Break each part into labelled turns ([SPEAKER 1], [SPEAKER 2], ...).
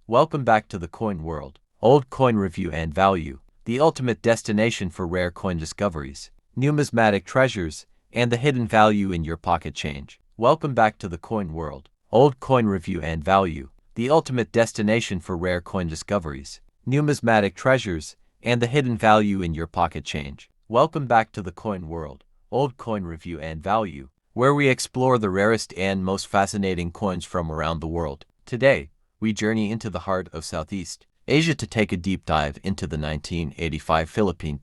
[SPEAKER 1] Welcome back to the coin world. Old coin review and value, the ultimate destination for rare coin discoveries, numismatic treasures, and the hidden value in your pocket change. Welcome back to the coin world. Old coin review and value, the ultimate destination for rare coin discoveries, numismatic treasures, and the hidden value in your pocket change. Welcome back to the coin world. Old coin review and value, where we explore the rarest and most fascinating coins from around the world. Today, we journey into the heart of Southeast Asia to take a deep dive into the 1985 Philippine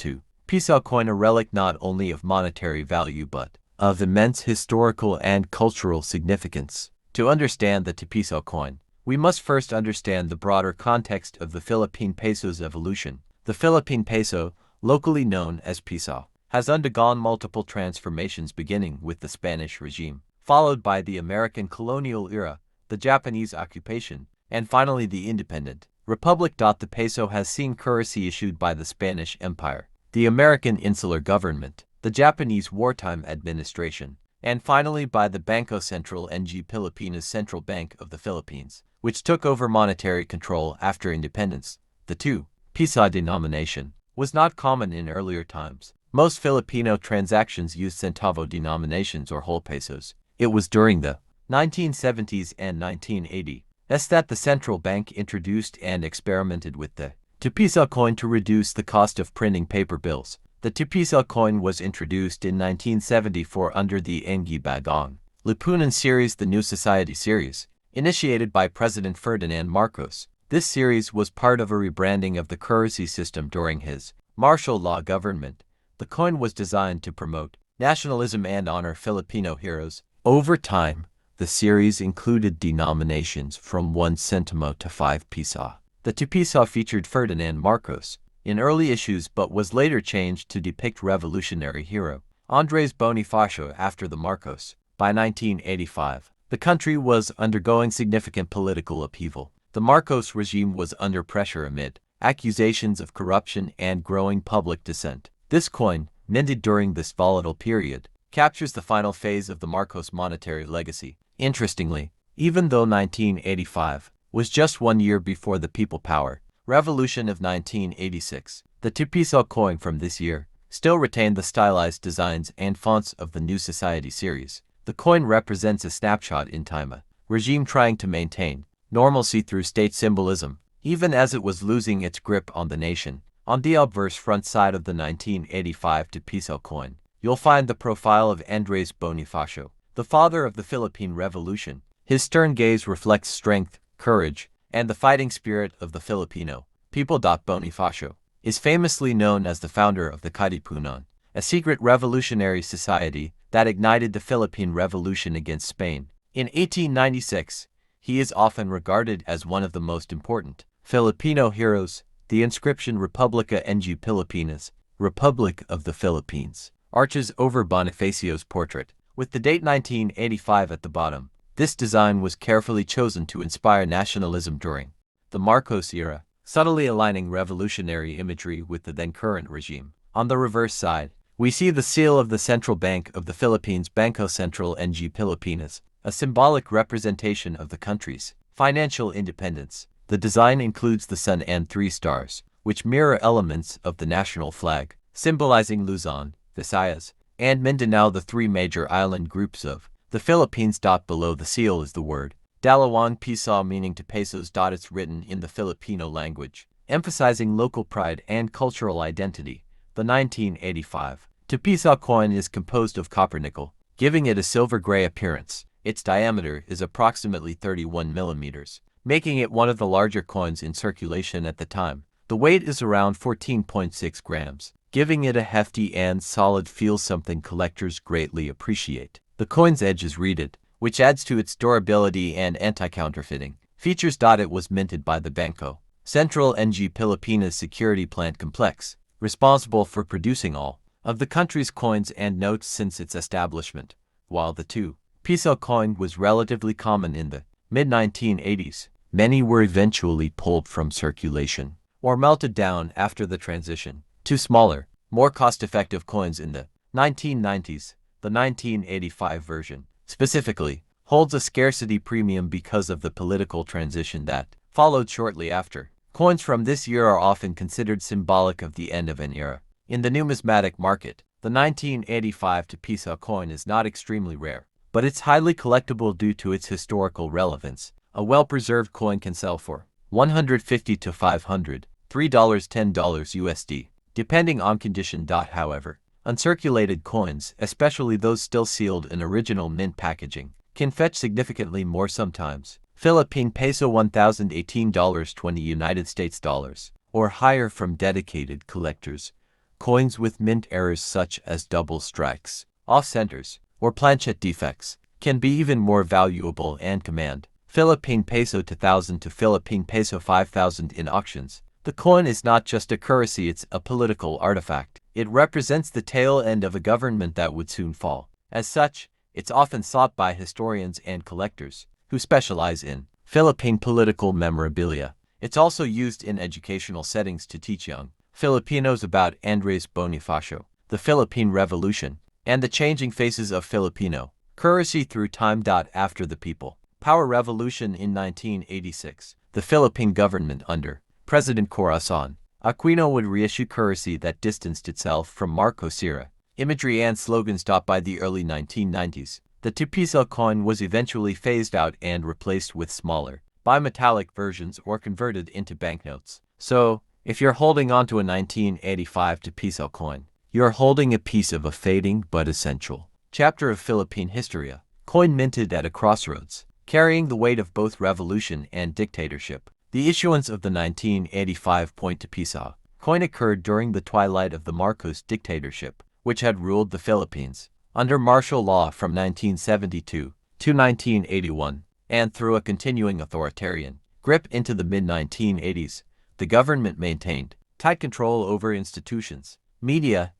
[SPEAKER 1] Piso coin, a relic not only of monetary value but of immense historical and cultural significance. To understand the Piso coin, we must first understand the broader context of the Philippine peso's evolution. The Philippine peso, locally known as piso, has undergone multiple transformations beginning with the Spanish regime, followed by the American colonial era, the Japanese occupation, and finally the independent republic. The peso has seen currency issued by the Spanish Empire, the American insular government, the Japanese wartime administration, and finally by the Bangko Sentral ng Pilipinas, Central Bank of the Philippines, which took over monetary control after independence. The piso denomination was not common in earlier times. Most Filipino transactions used centavo denominations or whole pesos. It was during the 1970s and 1980s that the central bank introduced and experimented with the Piso coin to reduce the cost of printing paper bills. The Piso coin was introduced in 1974 under the Engi Bagong Lipunan series, the New Society series, initiated by President Ferdinand Marcos. This series was part of a rebranding of the currency system during his martial law government. The coin was designed to promote nationalism and honor Filipino heroes. Over time, the series included denominations from 1 centimo to 5 piso. The piso featured Ferdinand Marcos in early issues but was later changed to depict revolutionary hero Andres Bonifacio after the Marcos. By 1985, the country was undergoing significant political upheaval. The Marcos regime was under pressure amid accusations of corruption and growing public dissent. This coin, minted during this volatile period, captures the final phase of the Marcos monetary legacy. Interestingly, even though 1985 was just 1 year before the People Power Revolution of 1986, the Piso coin from this year still retained the stylized designs and fonts of the New Society series. The coin represents a snapshot in time, a regime trying to maintain normalcy through state symbolism, even as it was losing its grip on the nation. On the obverse front side of the 1985 Piso coin, you'll find the profile of Andres Bonifacio, the father of the Philippine Revolution. His stern gaze reflects strength, courage, and the fighting spirit of the Filipino people. Bonifacio is famously known as the founder of the Katipunan, a secret revolutionary society that ignited the Philippine Revolution against Spain. In 1896, he is often regarded as one of the most important Filipino heroes. The inscription Republica ng Pilipinas, Republic of the Philippines, arches over Bonifacio's portrait, with the date 1985 at the bottom. This design was carefully chosen to inspire nationalism during the Marcos era, subtly aligning revolutionary imagery with the then-current regime. On the reverse side, we see the seal of the Central Bank of the Philippines, Bangko Sentral ng Pilipinas, a symbolic representation of the country's financial independence. The design includes the sun and 3 stars, which mirror elements of the national flag, symbolizing Luzon, Visayas, and Mindanao, the 3 major island groups of the Philippines. Below the seal is the word Dalawang Piso, meaning to pesos. It's written in the Filipino language, emphasizing local pride and cultural identity. The 1985 Piso coin is composed of copper nickel, giving it a silver-gray appearance. Its diameter is approximately 31 millimeters, making it one of the larger coins in circulation at the time. The weight is around 14.6 grams, giving it a hefty and solid feel, something collectors greatly appreciate. The coin's edge is reeded, which adds to its durability and anti-counterfeiting features. It was minted by the Bangko Sentral ng Pilipinas Security Plant Complex, responsible for producing all of the country's coins and notes since its establishment. While the Piso coin was relatively common in the mid-1980s, many were eventually pulled from circulation or melted down after the transition to smaller, more cost-effective coins in the 1990s. The 1985 version, specifically, holds a scarcity premium because of the political transition that followed shortly after. Coins from this year are often considered symbolic of the end of an era. In the numismatic market, the 1985 to Piso coin is not extremely rare, but it's highly collectible due to its historical relevance. A well-preserved coin can sell for $150 to $500, $3, $10 USD, depending on condition. However, uncirculated coins, especially those still sealed in original mint packaging, can fetch significantly more sometimes. Philippine peso $1,018.20 United States dollars, or higher from dedicated collectors. Coins with mint errors such as double strikes, off-centers, or planchet defects can be even more valuable and command Philippine peso 2,000 to Philippine peso 5,000 in auctions. The coin is not just a currency, it's a political artifact. It represents the tail end of a government that would soon fall. As such, it's often sought by historians and collectors who specialize in Philippine political memorabilia. It's also used in educational settings to teach young Filipinos about Andres Bonifacio, the Philippine Revolution, and the changing faces of Filipino currency through time. After the People Power Revolution in 1986, the Philippine government under President Corazon Aquino would reissue currency that distanced itself from Marcos era imagery and slogans. By the early 1990s, the 2 peso coin was eventually phased out and replaced with smaller, bimetallic versions or converted into banknotes. So, if you're holding onto a 1985 2 peso coin, you're holding a piece of a fading but essential chapter of Philippine history, a coin minted at a crossroads, carrying the weight of both revolution and dictatorship. The issuance of the 1985 2 peso coin occurred during the twilight of the Marcos dictatorship, which had ruled the Philippines under martial law from 1972 to 1981, and through a continuing authoritarian grip into the mid-1980s. The government maintained tight control over institutions, media,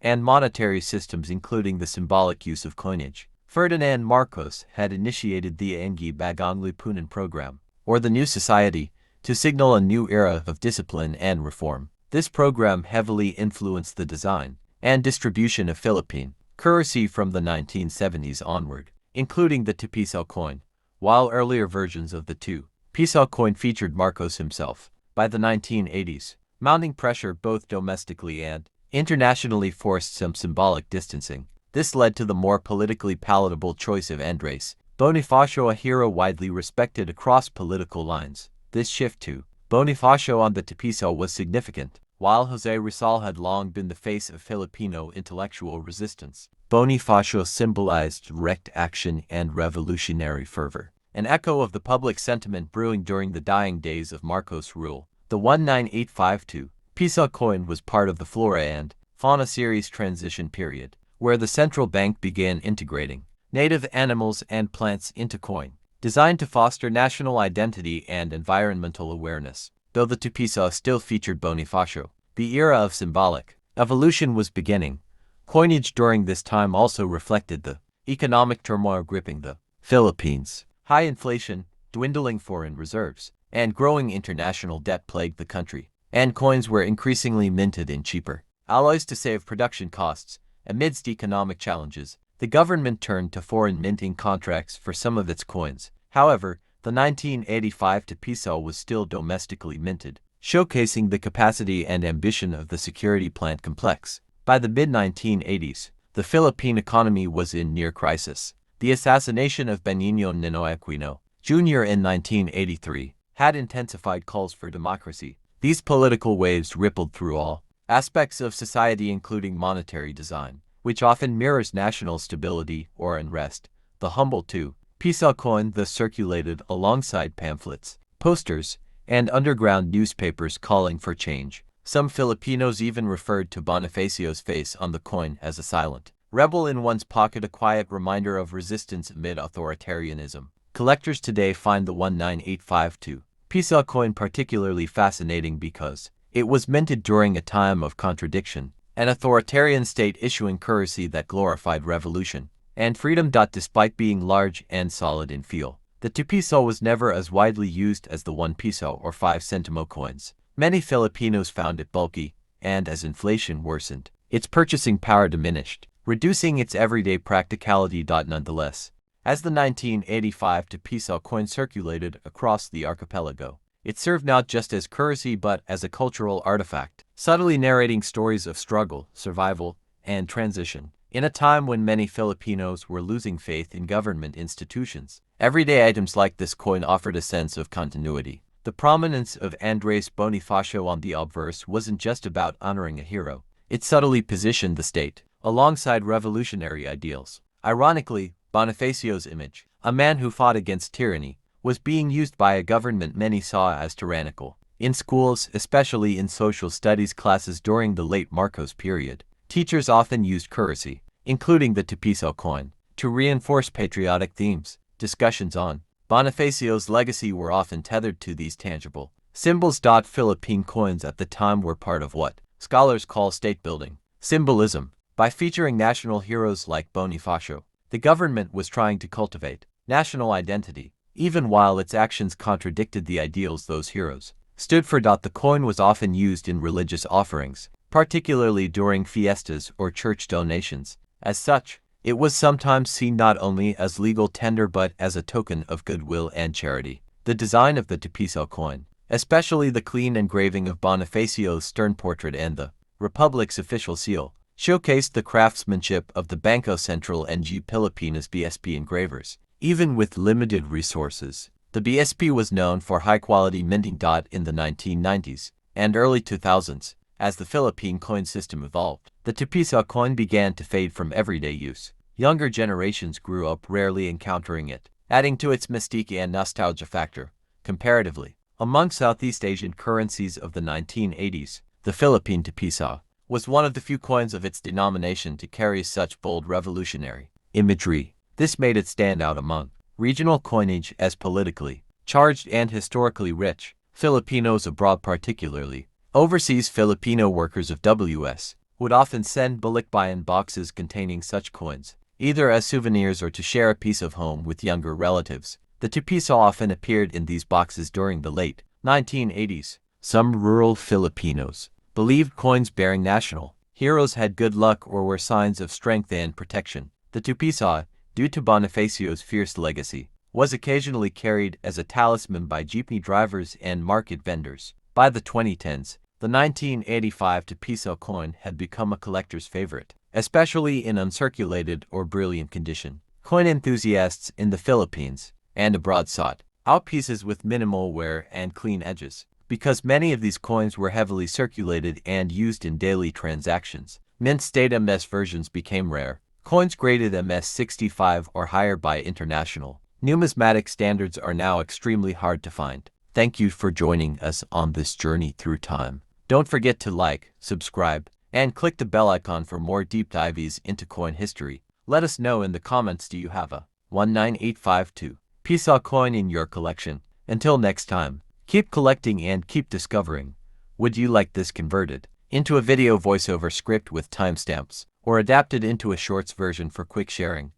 [SPEAKER 1] and monetary systems, including the symbolic use of coinage. Ferdinand Marcos had initiated the Anggi Bagong Lipunan program, or the New Society, to signal a new era of discipline and reform. This program heavily influenced the design and distribution of Philippine currency from the 1970s onward, including the 2 peso coin, while earlier versions of the 2 peso coin featured Marcos himself. By the 1980s, mounting pressure both domestically and internationally forced some symbolic distancing. This led to the more politically palatable choice of Andres Bonifacio, a hero widely respected across political lines. This shift to Bonifacio on the 2 peso was significant. While Jose Rizal had long been the face of Filipino intellectual resistance, Bonifacio symbolized direct action and revolutionary fervor, an echo of the public sentiment brewing during the dying days of Marcos' rule. The 19852 peso coin was part of the Flora and Fauna series transition period, where the central bank began integrating native animals and plants into coin, designed to foster national identity and environmental awareness. Though the 2 peso still featured Bonifacio, the era of symbolic evolution was beginning. Coinage during this time also reflected the economic turmoil gripping the Philippines. High inflation, dwindling foreign reserves, and growing international debt plagued the country, and coins were increasingly minted in cheaper alloys to save production costs. Amidst economic challenges, the government turned to foreign minting contracts for some of its coins. However, the 1985 2 peso was still domestically minted, showcasing the capacity and ambition of the security plant complex. By the mid-1980s, the Philippine economy was in near crisis. The assassination of Benigno Ninoy Aquino, Jr. in 1983 had intensified calls for democracy. These political waves rippled through all aspects of society, including monetary design, which often mirrors national stability or unrest. The humble 2 peso coin thus circulated alongside pamphlets, posters, and underground newspapers calling for change. Some Filipinos even referred to Bonifacio's face on the coin as a silent rebel in one's pocket, a quiet reminder of resistance amid authoritarianism. Collectors today find the 19852 peso coin particularly fascinating because it was minted during a time of contradiction, an authoritarian state issuing currency that glorified revolution and freedom. Despite being large and solid in feel, the 2 peso was never as widely used as the 1 peso or 5 centimo coins. Many Filipinos found it bulky, and as inflation worsened, its purchasing power diminished, reducing its everyday practicality. Nonetheless, as the 1985 2 peso coin circulated across the archipelago, It served not just as currency but as a cultural artifact, subtly narrating stories of struggle, survival, and transition. In a time when many Filipinos were losing faith in government institutions, everyday items like this coin offered a sense of continuity. The prominence of Andres Bonifacio on the obverse wasn't just about honoring a hero. It subtly positioned the state alongside revolutionary ideals. Ironically, Bonifacio's image, a man who fought against tyranny, was being used by a government many saw as tyrannical. In schools, especially in social studies classes during the late Marcos period, teachers often used currency, including the Piso coin, to reinforce patriotic themes. Discussions on Bonifacio's legacy were often tethered to these tangible symbols. Philippine coins at the time were part of what scholars call state-building symbolism. By featuring national heroes like Bonifacio, the government was trying to cultivate national identity, even while its actions contradicted the ideals those heroes stood for. The coin was often used in religious offerings, particularly during fiestas or church donations. As such, it was sometimes seen not only as legal tender but as a token of goodwill and charity. The design of the Piso coin, especially the clean engraving of Bonifacio's stern portrait and the Republic's official seal, showcased the craftsmanship of the Bangko Sentral and Pilipinas BSP engravers. Even with limited resources, the BSP was known for high-quality minting. In the 1990s and early 2000s, as the Philippine coin system evolved, the Piso coin began to fade from everyday use. Younger generations grew up rarely encountering it, adding to its mystique and nostalgia factor. Comparatively, among Southeast Asian currencies of the 1980s, the Philippine Piso was one of the few coins of its denomination to carry such bold revolutionary imagery. This made it stand out among regional coinage as politically charged and historically rich. Filipinos abroad, particularly overseas Filipino workers of WS, would often send balikbayan boxes containing such coins, either as souvenirs or to share a piece of home with younger relatives. The Piso often appeared in these boxes during the late 1980s. Some rural Filipinos believed coins bearing national heroes had good luck or were signs of strength and protection. The Piso, due to Bonifacio's fierce legacy, was occasionally carried as a talisman by jeepney drivers and market vendors. By the 2010s, the 1985 Piso coin had become a collector's favorite, especially in uncirculated or brilliant condition. Coin enthusiasts in the Philippines and abroad sought out pieces with minimal wear and clean edges, because many of these coins were heavily circulated and used in daily transactions. Mint-state MS versions became rare. Coins graded MS-65 or higher by international numismatic standards are now extremely hard to find. Thank you for joining us on this journey through time. Don't forget to like, subscribe, and click the bell icon for more deep dives into coin history. Let us know in the comments, do you have a 19852 Piso coin in your collection? Until next time, keep collecting and keep discovering. Would you like this converted into a video voiceover script with timestamps, or adapted into a shorts version for quick sharing?